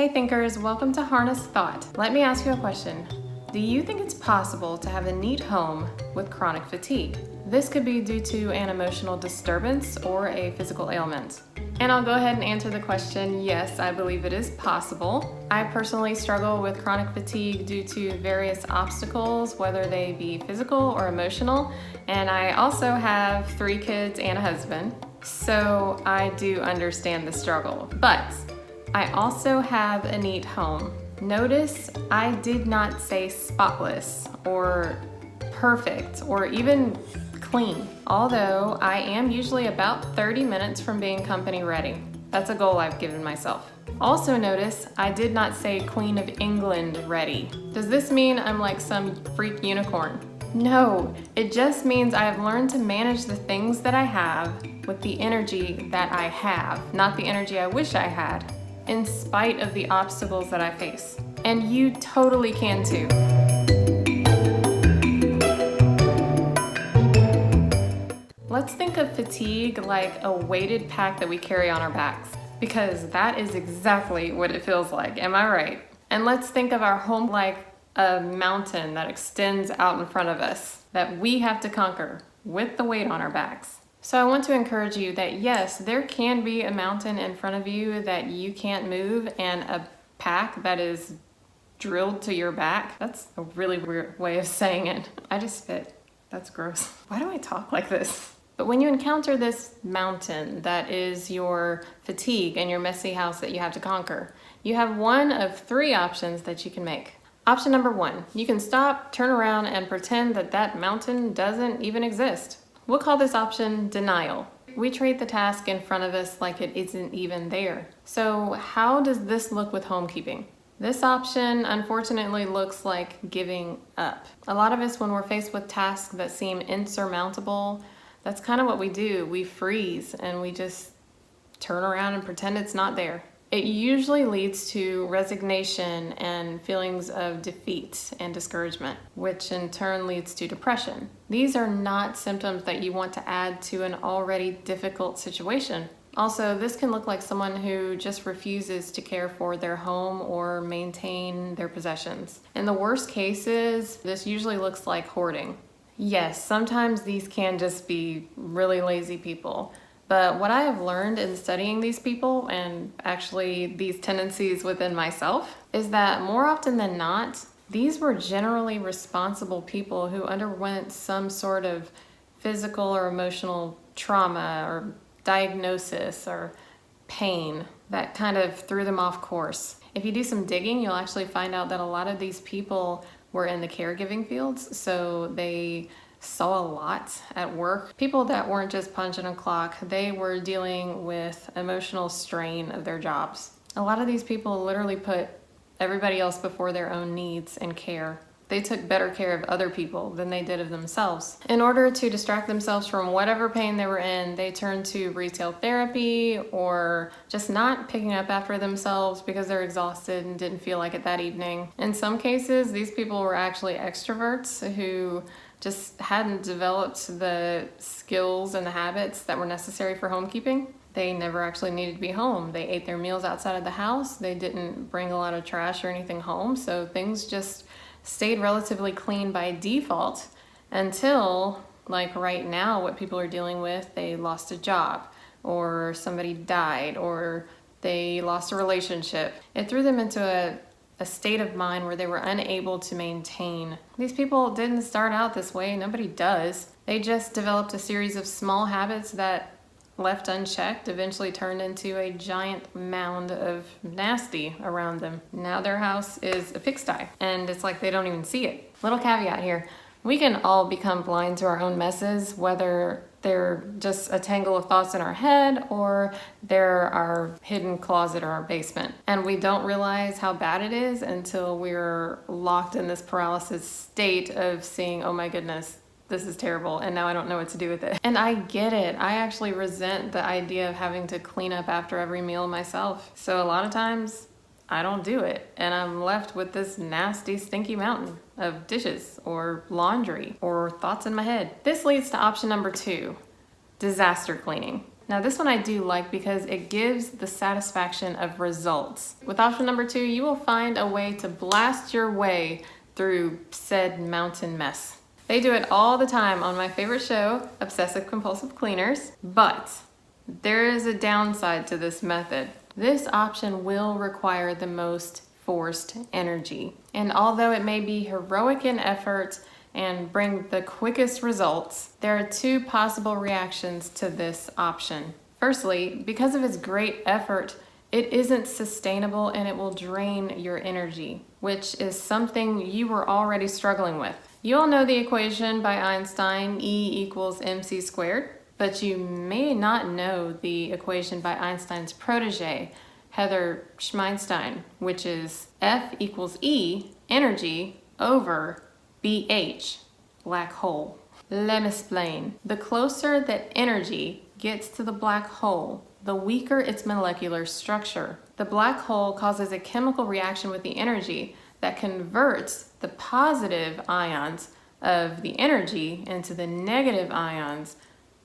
Hey thinkers, welcome to Harness Thought. Let me ask you a question. Do you think it's possible to have a neat home with chronic fatigue? This could be due to an emotional disturbance or a physical ailment. And I'll go ahead and answer the question, yes, I believe it is possible. I personally struggle with chronic fatigue due to various obstacles, whether they be physical or emotional. And I also have 3 kids and a husband, so I do understand the struggle. But I also have a neat home. Notice I did not say spotless or perfect or even clean, although I am usually about 30 minutes from being company ready. That's a goal I've given myself. Also notice I did not say Queen of England ready. Does this mean I'm like some freak unicorn? No, it just means I have learned to manage the things that I have with the energy that I have, not the energy I wish I had, in spite of the obstacles that I face. And you totally can too. Let's think of fatigue like a weighted pack that we carry on our backs, because that is exactly what it feels like, am I right? And let's think of our home like a mountain that extends out in front of us that we have to conquer with the weight on our backs. So I want to encourage you that yes, there can be a mountain in front of you that you can't move and a pack that is drilled to your back. That's a really weird way of saying it. I just spit. That's gross. Why do I talk like this? But when you encounter this mountain that is your fatigue and your messy house that you have to conquer, you have one of 3 options that you can make. Option number 1, you can stop, turn around, and pretend that that mountain doesn't even exist. We'll call this option denial. We treat the task in front of us like it isn't even there. So how does this look with homekeeping? This option unfortunately looks like giving up. A lot of us, when we're faced with tasks that seem insurmountable, that's kind of what we do. We freeze and we just turn around and pretend it's not there. It usually leads to resignation and feelings of defeat and discouragement, which in turn leads to depression. These are not symptoms that you want to add to an already difficult situation. Also, this can look like someone who just refuses to care for their home or maintain their possessions. In the worst cases, this usually looks like hoarding. Yes, sometimes these can just be really lazy people. But what I have learned in studying these people, and actually these tendencies within myself, is that more often than not, these were generally responsible people who underwent some sort of physical or emotional trauma or diagnosis or pain that kind of threw them off course. If you do some digging, you'll actually find out that a lot of these people were in the caregiving fields, so they saw a lot at work. People that weren't just punching a clock, they were dealing with emotional strain of their jobs. A lot of these people literally put everybody else before their own needs and care. They took better care of other people than they did of themselves. In order to distract themselves from whatever pain they were in, they turned to retail therapy or just not picking up after themselves because they're exhausted and didn't feel like it that evening. In some cases, these people were actually extroverts who just hadn't developed the skills and the habits that were necessary for homekeeping. They never actually needed to be home. They ate their meals outside of the house. They didn't bring a lot of trash or anything home, so things just stayed relatively clean by default until, like right now, what people are dealing with, they lost a job or somebody died or they lost a relationship. It threw them into a state of mind where they were unable to maintain. These people didn't start out this way, nobody does. They just developed a series of small habits that, left unchecked, eventually turned into a giant mound of nasty around them. Now their house is a pigsty, and it's like they don't even see it. Little caveat here, we can all become blind to our own messes, whether they're just a tangle of thoughts in our head or they're our hidden closet or our basement. And we don't realize how bad it is until we're locked in this paralysis state of seeing, oh my goodness, this is terrible, and now I don't know what to do with it. And I get it. I actually resent the idea of having to clean up after every meal myself. So a lot of times, I don't do it, and I'm left with this nasty, stinky mountain of dishes or laundry or thoughts in my head. This leads to option number 2, disaster cleaning. Now this one I do like because it gives the satisfaction of results. With option number 2, you will find a way to blast your way through said mountain mess. They do it all the time on my favorite show, Obsessive Compulsive Cleaners, but there is a downside to this method. This option will require the most forced energy. And although it may be heroic in effort and bring the quickest results, there are 2 possible reactions to this option. Firstly, because of its great effort, it isn't sustainable and it will drain your energy, which is something you were already struggling with. You all know the equation by Einstein, E equals mc squared, but you may not know the equation by Einstein's protege, Heather Schmeinstein, which is F equals E, energy, over BH, black hole. Let me explain. The closer that energy gets to the black hole, the weaker its molecular structure. The black hole causes a chemical reaction with the energy that converts the positive ions of the energy into the negative ions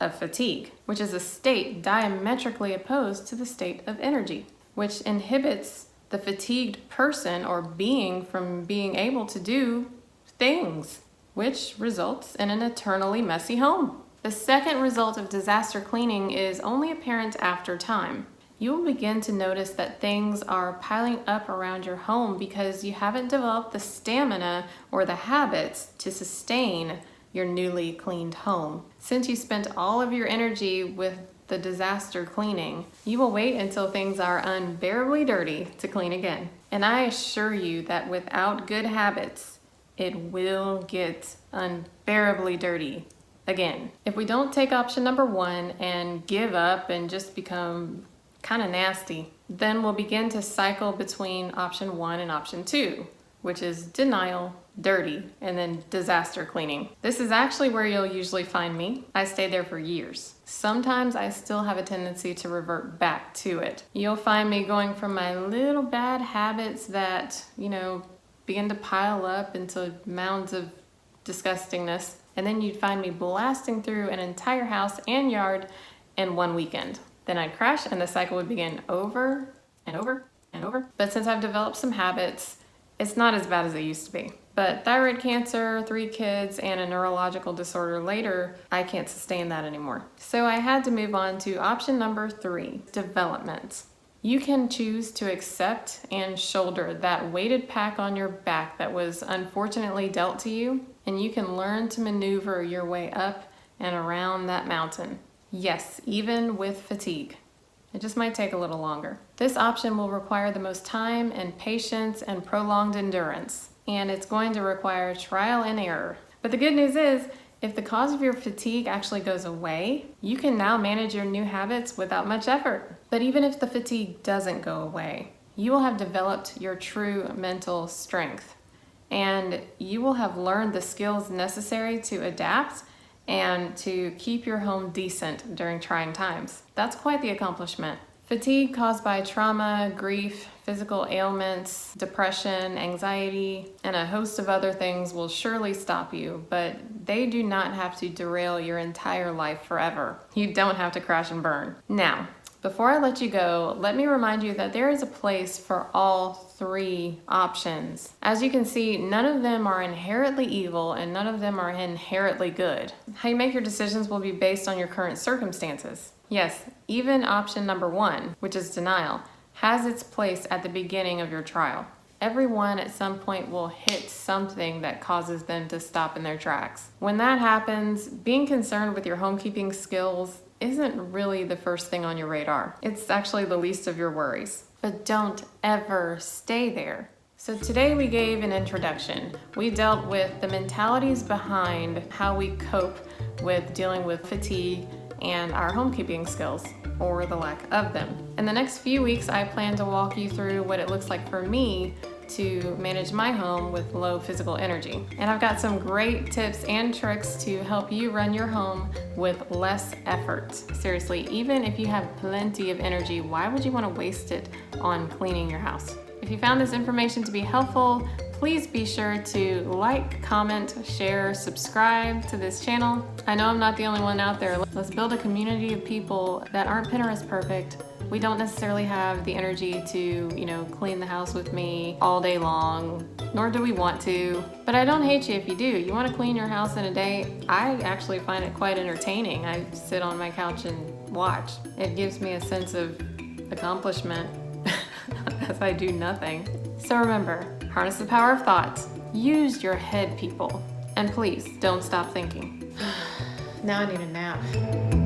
of fatigue, which is a state diametrically opposed to the state of energy, which inhibits the fatigued person or being from being able to do things, which results in an eternally messy home. The second result of disaster cleaning is only apparent after time. You will begin to notice that things are piling up around your home because you haven't developed the stamina or the habits to sustain your newly cleaned home. Since you spent all of your energy with the disaster cleaning, you will wait until things are unbearably dirty to clean again. And I assure you that without good habits, it will get unbearably dirty again. If we don't take option number 1 and give up and just become kind of nasty, then we'll begin to cycle between option 1 and option 2, which is denial, dirty, and then disaster cleaning. This is actually where you'll usually find me. I stayed there for years. Sometimes I still have a tendency to revert back to it. You'll find me going from my little bad habits that, begin to pile up into mounds of disgustingness, and then you'd find me blasting through an entire house and yard in one weekend. Then I'd crash and the cycle would begin over and over and over. But since I've developed some habits, it's not as bad as it used to be. But thyroid cancer, 3 kids, and a neurological disorder later, I can't sustain that anymore. So I had to move on to option number 3, development. You can choose to accept and shoulder that weighted pack on your back that was unfortunately dealt to you, and you can learn to maneuver your way up and around that mountain. Yes, even with fatigue. It just might take a little longer. This option will require the most time and patience and prolonged endurance, and it's going to require trial and error. But the good news is, if the cause of your fatigue actually goes away, you can now manage your new habits without much effort. But even if the fatigue doesn't go away, you will have developed your true mental strength, and you will have learned the skills necessary to adapt and to keep your home decent during trying times. That's quite the accomplishment. Fatigue caused by trauma, grief, physical ailments, depression, anxiety, and a host of other things will surely stop you, but they do not have to derail your entire life forever. You don't have to crash and burn. Now, before I let you go, let me remind you that there is a place for all 3 options. As you can see, none of them are inherently evil and none of them are inherently good. How you make your decisions will be based on your current circumstances. Yes, even option number 1, which is denial, has its place at the beginning of your trial. Everyone at some point will hit something that causes them to stop in their tracks. When that happens, being concerned with your homekeeping skills isn't really the first thing on your radar. It's actually the least of your worries. But don't ever stay there. So today we gave an introduction. We dealt with the mentalities behind how we cope with dealing with fatigue and our homekeeping skills, or the lack of them. In the next few weeks, I plan to walk you through what it looks like for me to manage my home with low physical energy. And I've got some great tips and tricks to help you run your home with less effort. Seriously, even if you have plenty of energy, why would you want to waste it on cleaning your house? If you found this information to be helpful, please be sure to like, comment, share, subscribe to this channel. I know I'm not the only one out there. Let's build a community of people that aren't Pinterest perfect. We don't necessarily have the energy to, clean the house with me all day long, nor do we want to. But I don't hate you if you do. You want to clean your house in a day? I actually find it quite entertaining. I sit on my couch and watch. It gives me a sense of accomplishment as I do nothing. So remember, harness the power of thoughts. Use your head, people. And please, don't stop thinking. Now I need a nap.